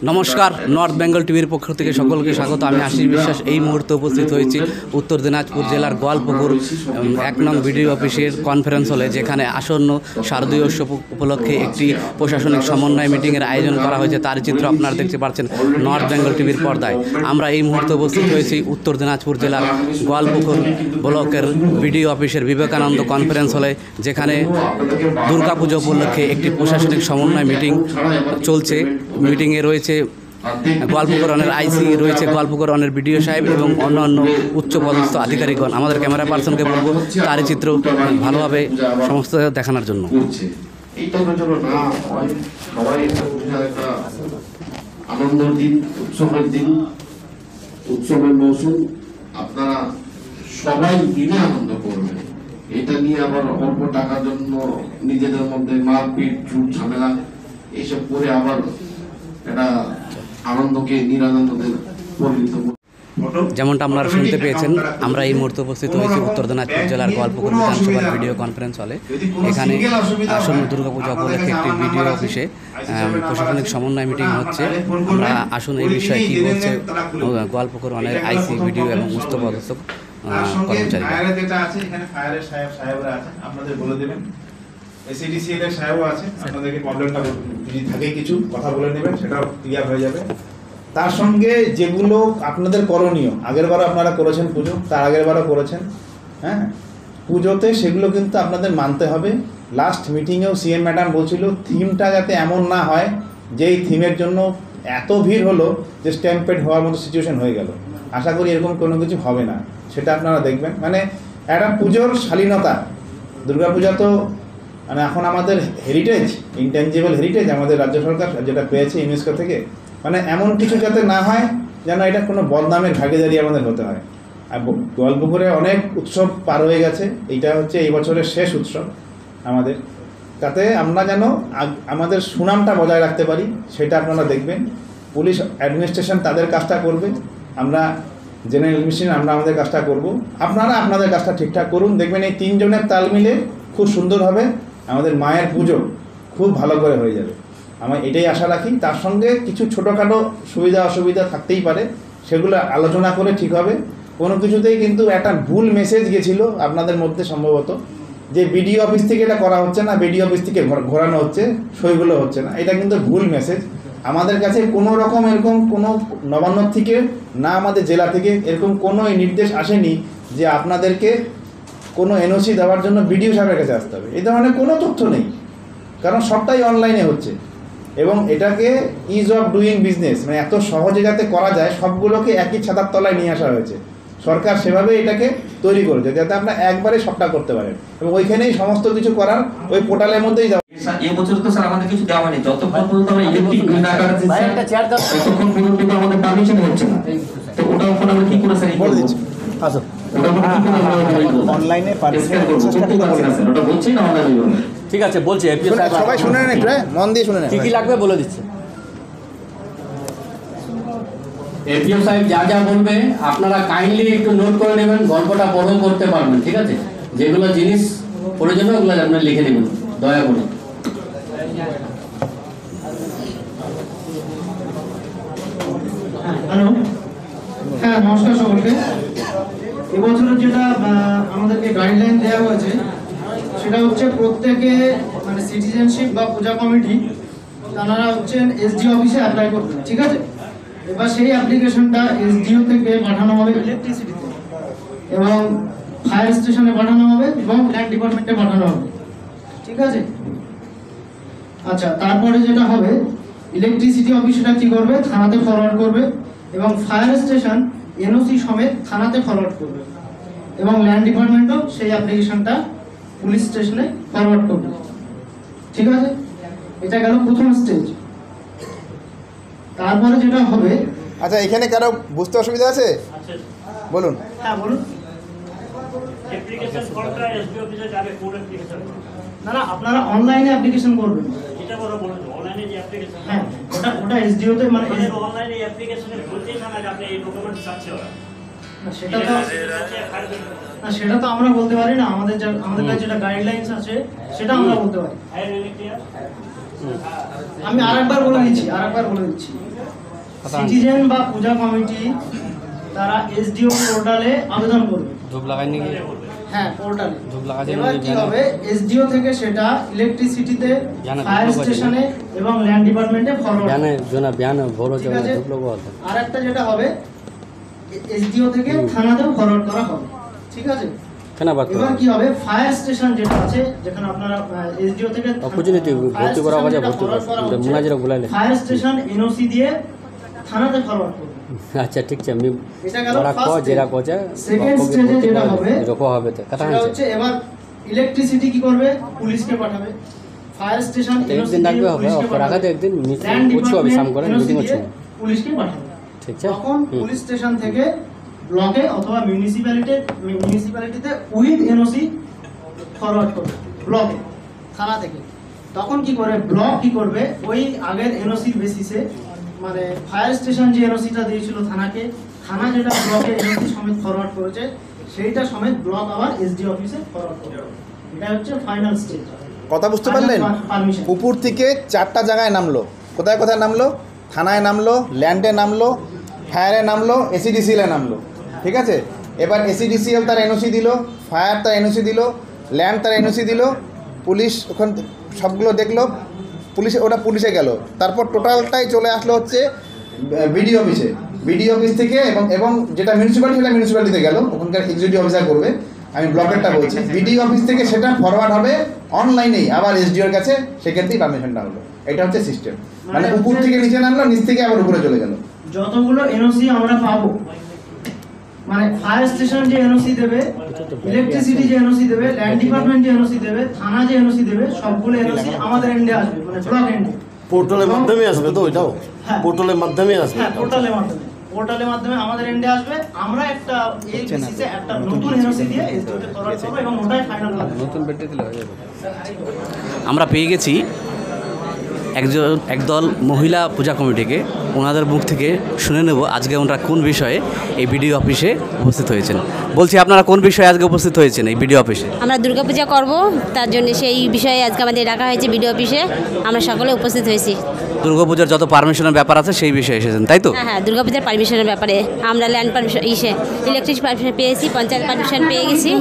নমস্কার, নর্থ বেঙ্গল টিভির পক্ষ থেকে সকলকে স্বাগত। আমি আশিস বিশ্বাস এই মুহূর্তে উপস্থিত হয়েছি উত্তর দিনাজপুর জেলার গোয়ালপুকুর 1 নং বিডিও অফিসের কনফারেন্স হলে, যেখানে আসন্ন শারদীয় উৎসব উপলক্ষে একটি প্রশাসনিক সমন্বয় মিটিংয়ের আয়োজন করা হয়েছে। তার চিত্র আপনারা দেখতে পাচ্ছেন নর্থ বেঙ্গল টিভির পর্দায়। আমরা এই মুহূর্তে উপস্থিত হয়েছি উত্তর দিনাজপুর জেলার গোয়ালপুকুর ব্লকের বিডিও অফিসের বিবেকানন্দ কনফারেন্স হলে, যেখানে দুর্গাপুজো উপলক্ষে একটি প্রশাসনিক সমন্বয় মিটিং চলছে। মিটিংয়ে রয়েছে গোয়ালপুকুর অনের আইসি, রয়েছে গোয়ালপুকুর অনের বিডিও সাহেব এবং অন্যান্য উচ্চপদস্থ আধিকারিকগণ। আমাদের ক্যামেরা পার্সনকে বলবো তার চিত্র ভালোভাবে সমস্ত দেখানোর জন্য। আনন্দের দিন, উৎসবের দিন, উৎসবের মৌসুম, আপনারা সবাই মিলে আনন্দ করবেন। এটা নিয়ে আবার অল্প টাকার জন্য নিজেদের মধ্যে মারপিট, ঝুট ঝামেলা এইসব করে আবার এটা আনন্দকে নিরানন্দদের পরিণত। যেমনটা আপনারা শুনতে পেয়েছেন, আমরা এই মুহূর্তে উপস্থিত হয়েছি উত্তর দিনাজপুর জেলার গোয়ালপুকুর বিধানসভার ভিডিও কনফারেন্স হলে। এখানে আসন্ন দুর্গাপূজা উপলক্ষে একটি ভিডিও অফিসে প্রশাসনিক সমন্বয় মিটিং হচ্ছে। আমরা আসুন এই বিষয়ে কী বলছে গোয়ালপুকুর অনের আইসি, ভিডিও এবং উচ্চপদস্থ কর্মচারী। যেটা আছে এখানে ফায়ারের সাহেবরা আছেন, আপনাদের বলে দেবেন। এসিডিসিএল এর সাহেবও আছে, আপনাদেরকে প্রবলেমটা যদি থাকে কিছু কথা বলে নেবেন, সেটাও ক্লিয়ার হয়ে যাবে। তার সঙ্গে যেগুলো আপনাদের করণীয়, আগেরবারও আপনারা করেছেন পুজো, তার আগেরবারও করেছেন, হ্যাঁ, পুজোতে সেগুলো কিন্তু আপনাদের মানতে হবে। লাস্ট মিটিংয়েও সিএম ম্যাডাম বলছিল থিমটা যাতে এমন না হয় যেই থিমের জন্য এত ভিড় হলো যে স্ট্যাম্পেড হওয়ার মতো সিচুয়েশন হয়ে গেল। আশা করি এরকম কোনো কিছু হবে না, সেটা আপনারা দেখবেন। মানে একটা পুজোর শালীনতা, দুর্গাপূজা তো মানে এখন আমাদের হেরিটেজ, ইনট্যাঞ্জিবল হেরিটেজ আমাদের রাজ্য সরকার যেটা পেয়েছে ইউনেস্কো থেকে, মানে এমন কিছু যাতে না হয় যেন এটা কোনো বদনামের ভাগিদারি আমাদের হতে হয়। আর গোয়ালপুকুরে অনেক উৎসব পার হয়ে গেছে, এইটা হচ্ছে এই বছরের শেষ উৎসব আমাদের, তাতে আমরা যেন আমাদের সুনামটা বজায় রাখতে পারি সেটা আপনারা দেখবেন। পুলিশ অ্যাডমিনিস্ট্রেশন তাদের কাজটা করবে, আমরা জেনারেল অ্যাডমিনিস্ট্রেশন আমরা আমাদের কাজটা করব। আপনারা আপনাদের কাজটা ঠিকঠাক করুন, দেখবেন এই 3 জনের তাল মিলে খুব সুন্দর হবে, আমাদের মায়ের পুজো খুব ভালো করে হয়ে যাবে। আমি এটাই আশা রাখি। তার সঙ্গে কিছু ছোটোখাটো সুবিধা অসুবিধা থাকতেই পারে, সেগুলো আলোচনা করে ঠিক হবে। কোনো কিছুতেই কিন্তু একটা ভুল মেসেজ গেছিলো আপনাদের মধ্যে সম্ভবত, যে বিডিও অফিস থেকে এটা করা হচ্ছে না, বিডিও অফিস থেকে ঘোরানো হচ্ছে, সইগুলো হচ্ছে না, এটা কিন্তু ভুল মেসেজ। আমাদের কাছে কোনো রকম এরকম কোনো নবান্ন থেকে না আমাদের জেলা থেকে এরকম কোনো নির্দেশ আসেনি যে আপনাদেরকে কোনো এনওসি দেওয়ার জন্য বিডিও সাহেবের কাছে আসতে হবে। এই ধরনের কোনো তথ্য নেই, কারণ সবটাই অনলাইনে হচ্ছে। এবং এটাকে ইজ অফ ডুইং বিজনেস, মানে এত সহজে যাতে করা যায় সবগুলোকে একই ছাতার তলায় নিয়ে আসা হয়েছে। সরকার সেভাবে এটাকে তৈরি করেছে যাতে আপনারা একবারে সবটা করতে পারেন, এবং ওইখানেই সমস্ত কিছু করার ওই পোর্টালের মধ্যেই যাওয়া। এই বছর তো স্যার আমাদের কিছু দেওয়া হয়নি, যতক্ষণ পর্যন্ত আমরা ইলেকট্রিক বিল আকারে ততক্ষণ পর্যন্ত আমাদের পারমিশন হচ্ছে না। তো ওটা এখন আমরা কি করে স্যার বলে দিচ্ছি, আচ্ছা অনলাইনে পারমিশন ওটা বলছি না আমাদের। ঠিক আছে, বলছি সবাই শুনে নেন, একটু মন দিয়ে শুনে নেন, কী কী লাগবে বলে দিচ্ছে। এপিও সাহেব যা যা বলবে আপনারা কাইন্ডলি একটু নোট করে নেবেন, গল্পটা বড় করতে পারবেন, ঠিক আছে? যেগুলো জিনিস প্রয়োজন ওগুলো আপনারা লিখে নেবেন দয়া করে। হ্যালো, হ্যাঁ নমস্কার সকলকে। এবছরের যেটা আমাদেরকে গাইডলাইন দেওয়া হয়েছে সেটা হচ্ছে প্রত্যেকে মানে সিটিজেনশিপ বা পূজা কমিটি তারা হচ্ছেন এসডিও অফিসে অ্যাপ্লাই করবেন, ঠিক আছে? এবার সেই অ্যাপ্লিকেশনটা এসডিও থেকে পাঠানো হবে ইলেকট্রিসিটিতে, এবং ফায়ার স্টেশনে পাঠানো হবে, এবং ল্যান্ড ডিপার্টমেন্টে পাঠানো হবে, ঠিক আছে? আচ্ছা, তারপরে যেটা হবে ইলেকট্রিসিটি অফিসটা কি করবে, থানাতে ফরওয়ার্ড করবে, এবং ফায়ার স্টেশন এনওসি সমেত থানাতে ফরওয়ার্ড করবে, এবং ল্যান্ড ডিপার্টমেন্টও সেই অ্যাপ্লিকেশনটা পুলিশ স্টেশনে ফরওয়ার্ড করবে, ঠিক আছে? এটা গেল প্রথম স্টেজ। তারপরে যেটা হবে, আচ্ছা এখানে কারো বুঝতে অসুবিধা আছে বলুন। হ্যাঁ বলুন। না না, আপনারা অনলাইনে অ্যাপ্লিকেশন করবেন, হ্যাঁ ওটা এসডিওতে মানে অনলাইনে অ্যাপ্লিকেশনে বলতেই না যে আপনি এই ডকুমেন্ট চাচ্ছে ওরা, সেটা তো আমরা বলতে পারি না। আমাদের কাছে যেটা গাইডলাইন্স আছে সেটা আমরা বলতে পারি। আমি আরেকবার বলে দিচ্ছি, সিটিজেন বা পূজা কমিটি তারা এসডিও পোর্টালে আবেদন করবে। ধূপ লাগাইনি কি? হ্যাঁ, পোর্টালে। ধূপ লাগাতে এবার কি হবে, এসডিও থেকে সেটা ইলেকট্রিসিটিতে, জানা, ফায়ার ধূপ লাগাতে স্টেশনে এবং ল্যান্ড ডিপার্টমেন্টে ফরওয়ার্ড। বড় আর একটা যেটা হবে, এসডিও থেকে থানাতেও ফরওয়ার্ড করা হবে। ঠিক আছে? এবার কি হবে, ফায়ার স্টেশন যেটা আছে, যেখানে আপনারা এসডিও থেকে ফায়ার স্টেশন এনওসি দিয়ে থানাতে ফরওয়ার্ড করবে। আচ্ছা ঠিক আছে, আমি এটা গেল সেকেন্ড স্টেজে যেটা হবে সেটা হচ্ছে এবার ইলেকট্রিসিটি কি করবে, পুলিশকে পাঠাবে। ফায়ার স্টেশন এনওসি দিয়ে পুলিশকে পাঠাবে। ল্যান্ড ডিপার্টমেন্ট পুলিশকে পাঠাবে। ঠিক আছে, তখন পুলিশ স্টেশন থেকে ব্লকে অথবা মিউনিসিপ্যালিটিতে উইথ এনওসি ফরওয়ার্ড করবে ব্লকে, থানা থেকে। তখন কি করে, ব্লক কি করবে, ওই আগের এনওসির বেসিসে, মানে ফায়ার স্টেশন যে এনওসিটা দিয়েছিল থানাকে, থানা যেটা ব্লকে এনওসি সমেত ফরওয়ার্ড করেছে, সেইটা সমেত ব্লক আবার এসডি অফিসে ফরওয়ার্ড করবে। এটা হচ্ছে ফাইনাল স্টেজ। কথা বুঝতে পারলেন? উপর থেকে 4টা জায়গায় নামলো। কোথায় কোথায় নামলো? থানায় নামলো, ল্যান্ডে নামলো, ফায়ারে নামলো, এসিডিসিএলে নামলো। ঠিক আছে, এবার এসিডিসিএল তার এনওসি দিল, ফায়ার তার এনওসি দিল, ল্যান্ড তার এনওসি দিল, পুলিশ ওখান সবগুলো দেখলো, ওটা পুলিশে গেল। তারপর টোটালটাই চলে আসলো হচ্ছে বিডিও অফিসে। বিডিও অফিস থেকে এবং যেটা মিউনিসিপ্যালিটি, সেটা মিউনিসিপ্যালিটিতে গেল, ওখানকার এক্সিকিউটিভ অফিসার করবে। আমি ব্লকেরটা বলছি, বিডিও অফিস থেকে সেটা ফরওয়ার্ড হবে অনলাইনেই আবার এসডিওর কাছে, সেক্ষেত্রেই পারমিশনটা হলো। এটা হচ্ছে সিস্টেম, মানে উপর থেকে নিচে নামলো, নিচ থেকে আবার উপরে চলে গেল। যতগুলো এনওসি আমরা পাবো, মানে ফায়ার স্টেশন যে এনওসি দেবে, ইলেকট্রিসিটি যে এনওসি দেবে, ল্যান্ড ডিপার্টমেন্ট যে এনওসি দেবে, থানা যে এনওসি দেবে, সবগুলো এনওসি আমাদের এন্ডে আসবে, মানে ব্লক এন্ডে। পোর্টালের মাধ্যমে আসবে তো? ওইটাও পোর্টালের মাধ্যমে আসবে? হ্যাঁ, পোর্টালের মাধ্যমে আমাদের এন্ডে আসবে। আমরা একটা এই বেসিসে একটা নতুন এনওসি দিয়ে এসডিও তে ফরওয়ার্ড করব এবং ওটাই ফাইনাল হবে। নতুন বেটে দিলে হয়ে যাবে। আমরা পেয়ে গেছি একদল মহিলা পূজা কমিটিকে। ওনাদের মুখ থেকে শুনে নেব আজকে ওনারা কোন বিষয়ে এই বিডিও অফিসে উপস্থিত হয়েছেন। বলছি, আপনারা কোন বিষয়ে আজকে উপস্থিত হয়েছেন এই বিডিও অফিসে? আমরা দুর্গাপূজা করব, তার জন্য সেই বিষয়ে আজকে আমাদের ডাকা হয়েছে বিডিও অফিসে। আমরা সকলে উপস্থিত হয়েছি। দুর্গাপূজার যত পারমিশনের ব্যাপার আছে সেই বিষয়ে এসেছেন, তাই তো? হ্যাঁ, দুর্গাপূজার পারমিশনের ব্যাপারে আমরা ল্যান্ড পারমিশন, ইলেকট্রিক পারমিশন পেয়েছি, পঞ্চায়েত পারমিশন পেয়ে গেছি।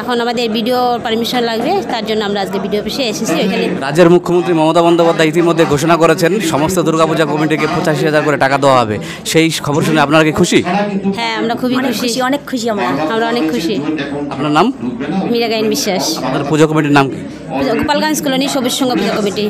এখন আমাদের বিডিও পারমিশন লাগবে, তার জন্য আমরা আজকে বিডিও অফিসে এসেছি। ওইখানে রাজ্যের মুখ্যমন্ত্রী মমতা বন্দ্যোপাধ্যায় ইতিমধ্যে ঘোষণা করেছেন সমস্ত দুর্গাপূজা কমিটিকে 85,000 করে টাকা দেওয়া হবে। সেই খবর শুনে আপনারা কি খুশি? হ্যাঁ, আমরা খুবই খুশি, অনেক খুশি। আমরা অনেক খুশি। আপনার নাম? মীরা গাইন বিশ্বাস। আমাদের পূজা কমিটির নাম কি? গোপালগঞ্জ কলোনি সবুজ সংঘ পূজা কমিটি।